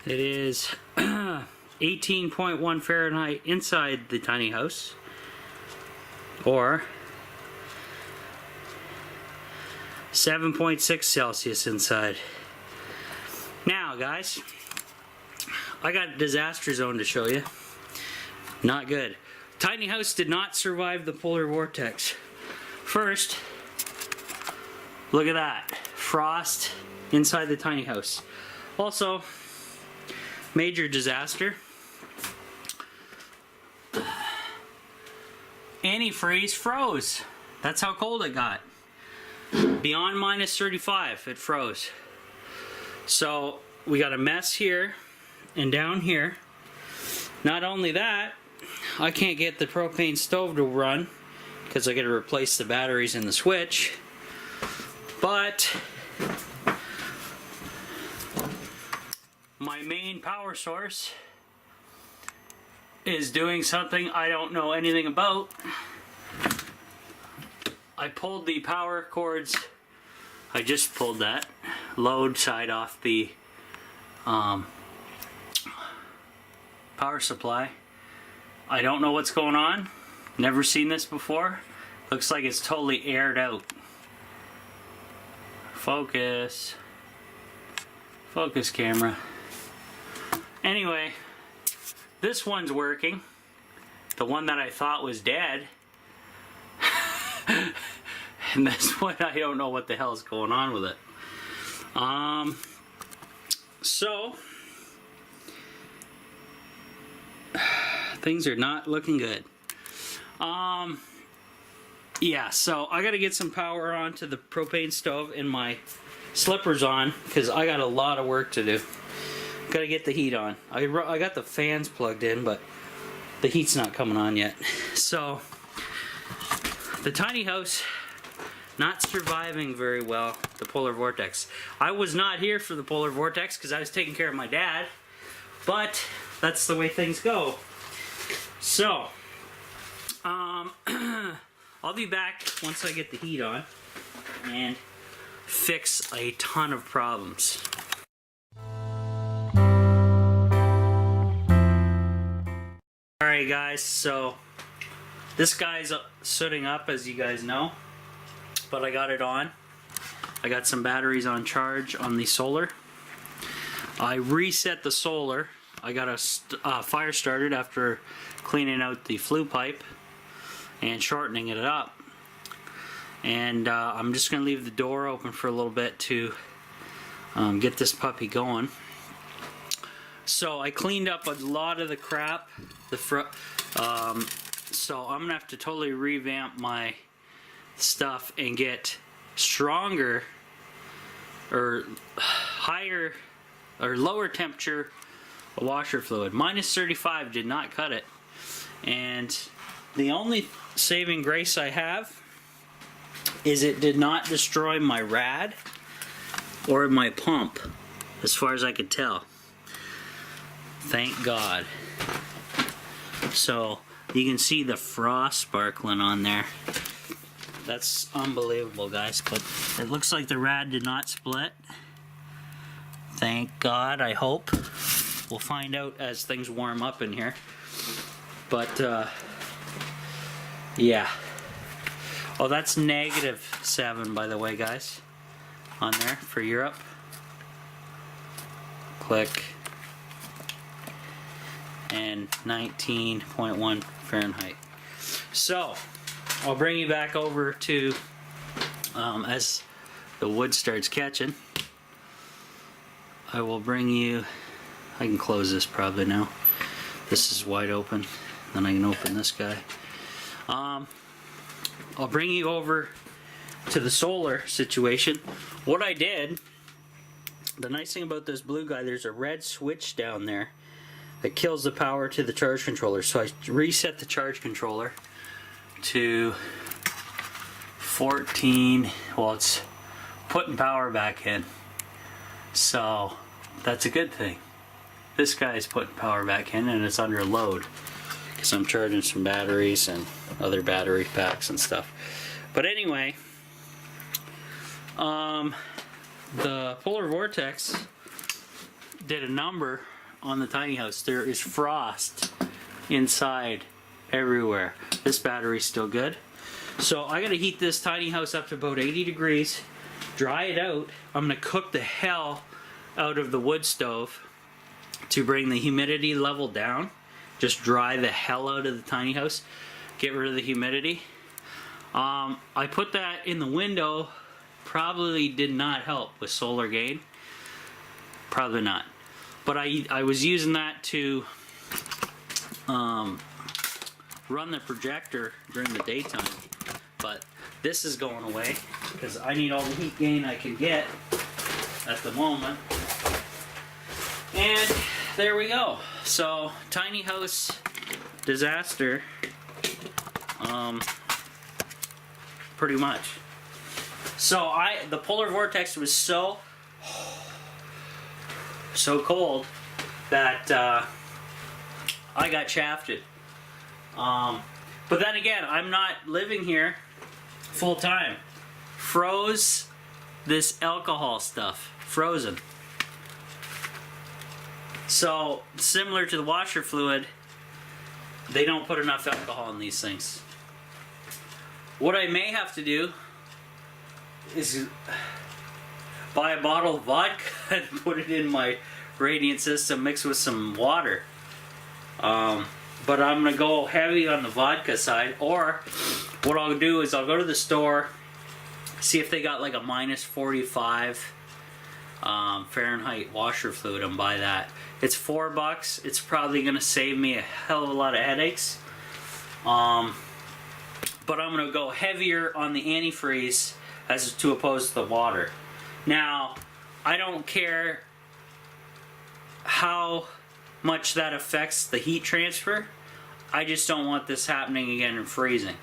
It is 18.1 Fahrenheit inside the tiny house, or 7.6 Celsius inside. Now guys, I got a disaster zone to show you. Not good. Tiny house did not survive the polar vortex. First, look at that. Frost inside the tiny house. Also, major disaster. Antifreeze froze. That's how cold it got. Beyond minus 35, it froze. So we got a mess here and down here. Not only that, I can't get the propane stove to run because I got to replace the batteries in the switch. But my main power source is doing something I don't know anything about. I pulled the power cords. I just pulled that load side off the power supply. I don't know what's going on. Never seen this before. Looks like it's totally aired out. Focus. Focus, camera. Anyway, this one's working. The one that I thought was dead. And this one, I don't know what the hell is going on with it. So things are not looking good. Yeah, so I gotta get some power onto the propane stove and my slippers on, because I got a lot of work to do. Gotta get the heat on. I got the fans plugged in, but the heat's not coming on yet. So the tiny house not surviving very well the polar vortex. I was not here for the polar vortex because I was taking care of my dad, but that's the way things go. So I'll be back once I get the heat on and fix a ton of problems. Alright guys, so this guy's sooting up, as you guys know, but I got it on. I got some batteries on charge on the solar. I reset the solar. I got a fire started after cleaning out the flue pipe and shortening it up. And I'm just going to leave the door open for a little bit to get this puppy going. So I cleaned up a lot of the crap. So I'm going to have to totally revamp my stuff and get stronger or higher or lower temperature washer fluid. Minus 35 did not cut it. And the only saving grace I have is it did not destroy my rad or my pump, as far as I could tell. Thank God. So you can see the frost sparkling on there. That's unbelievable, guys, but it looks like the rad did not split. Thank God, I hope. We'll find out as things warm up in here. But yeah. Oh, that's -7, by the way, guys, on there for Europe. Click. And 19.1 Fahrenheit. So I'll bring you back over to as the wood starts catching. I will bring you, I can close this probably now. This is wide open. Then I can open this guy. I'll bring you over to the solar situation. What I did, the nice thing about this blue guy, there's a red switch down there that kills the power to the charge controller. So I reset the charge controller to 14. Well, it's putting power back in. So that's a good thing. This guy is putting power back in and it's under load because I'm charging some batteries and other battery packs and stuff. But anyway, the polar vortex did a number on the tiny house. There is frost inside everywhere. This battery's still good. So I gotta heat this tiny house up to about 80 degrees, dry it out. I'm gonna cook the hell out of the wood stove to bring the humidity level down. Just dry the hell out of the tiny house, get rid of the humidity. I put that in the window, probably did not help with solar gain. Probably not. But I was using that to run the projector during the daytime. But this is going away because I need all the heat gain I can get at the moment. And there we go. So tiny house disaster, pretty much. So the polar vortex was so cold that I got shafted. But then again, I'm not living here full time. Froze this alcohol stuff. Frozen. So, similar to the washer fluid, they don't put enough alcohol in these things. What I may have to do is buy a bottle of vodka and put it in my radiant system mixed with some water. But I'm going to go heavy on the vodka side, or what I'll do is I'll go to the store, see if they got like a minus 45 Fahrenheit washer fluid and buy that. It's $4. It's probably going to save me a hell of a lot of headaches. But I'm going to go heavier on the antifreeze as to oppose to the water. Now, I don't care how much that affects the heat transfer. I just don't want this happening again and freezing.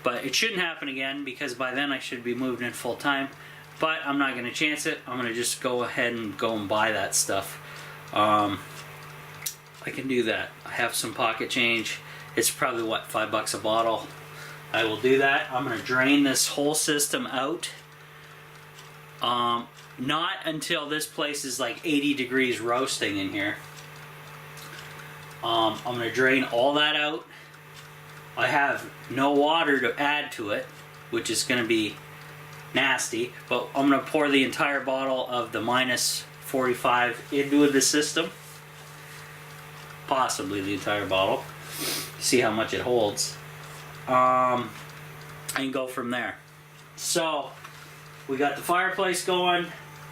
But it shouldn't happen again because by then I should be moved in full time. But I'm not going to chance it. I'm going to just go ahead and go and buy that stuff. I can do that. I have some pocket change. It's probably, what, $5 a bottle. I will do that. I'm going to drain this whole system out. Not until this place is like 80 degrees roasting in here. I'm going to drain all that out. I have no water to add to it, which is going to be nasty, but I'm going to pour the entire bottle of the minus 45 into the system. Possibly the entire bottle. See how much it holds. And go from there. So, we got the fireplace going.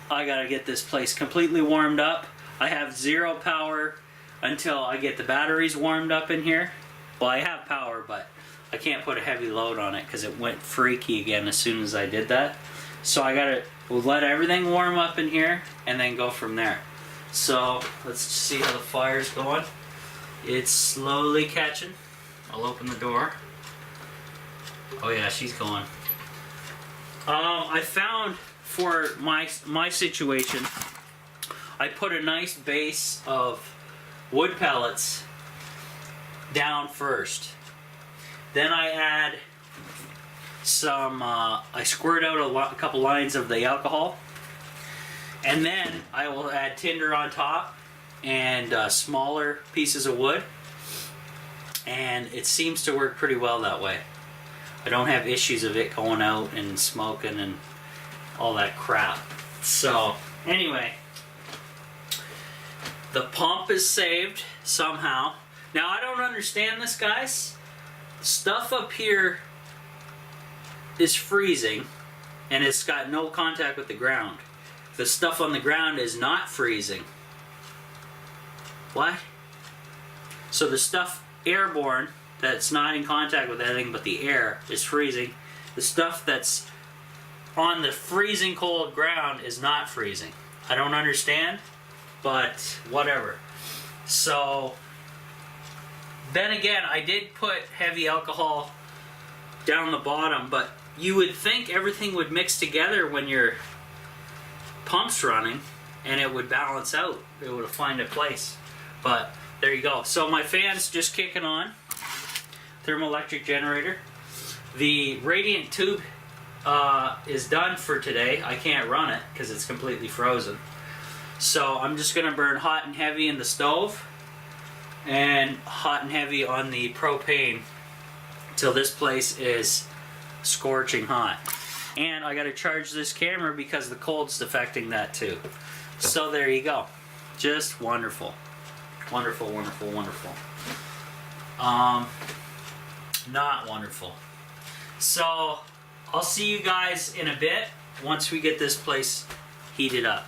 I gotta get this place completely warmed up. I have zero power until I get the batteries warmed up in here. Well, I have power, but I can't put a heavy load on it because it went freaky again as soon as I did that. So I gotta let everything warm up in here and then go from there. So let's see how the fire's going. It's slowly catching. I'll open the door. Oh yeah, she's going. I found for my situation, I put a nice base of wood pellets down first. Then I add some, I squirt out a couple lines of the alcohol. And then I will add tinder on top and smaller pieces of wood. And it seems to work pretty well that way. I don't have issues of it going out and smoking and all that crap. So, anyway, the pump is saved somehow. Now, I don't understand this, guys. Stuff up here is freezing and it's got no contact with the ground. The stuff on the ground is not freezing. What? So the stuff airborne that's not in contact with anything but the air is freezing. The stuff that's on the freezing cold ground is not freezing. I don't understand, but whatever. So, then again, I did put heavy alcohol down the bottom, but you would think everything would mix together when your pump's running and it would balance out. It would find a place. But there you go. So my fan's just kicking on. Thermoelectric generator. The radiant tube is done for today. I can't run it because it's completely frozen. So I'm just gonna burn hot and heavy in the stove and hot and heavy on the propane till this place is scorching hot. And I gotta charge this camera because the cold's affecting that too. So there you go. Just wonderful. Wonderful, wonderful, wonderful. Not wonderful. So I'll see you guys in a bit once we get this place heated up.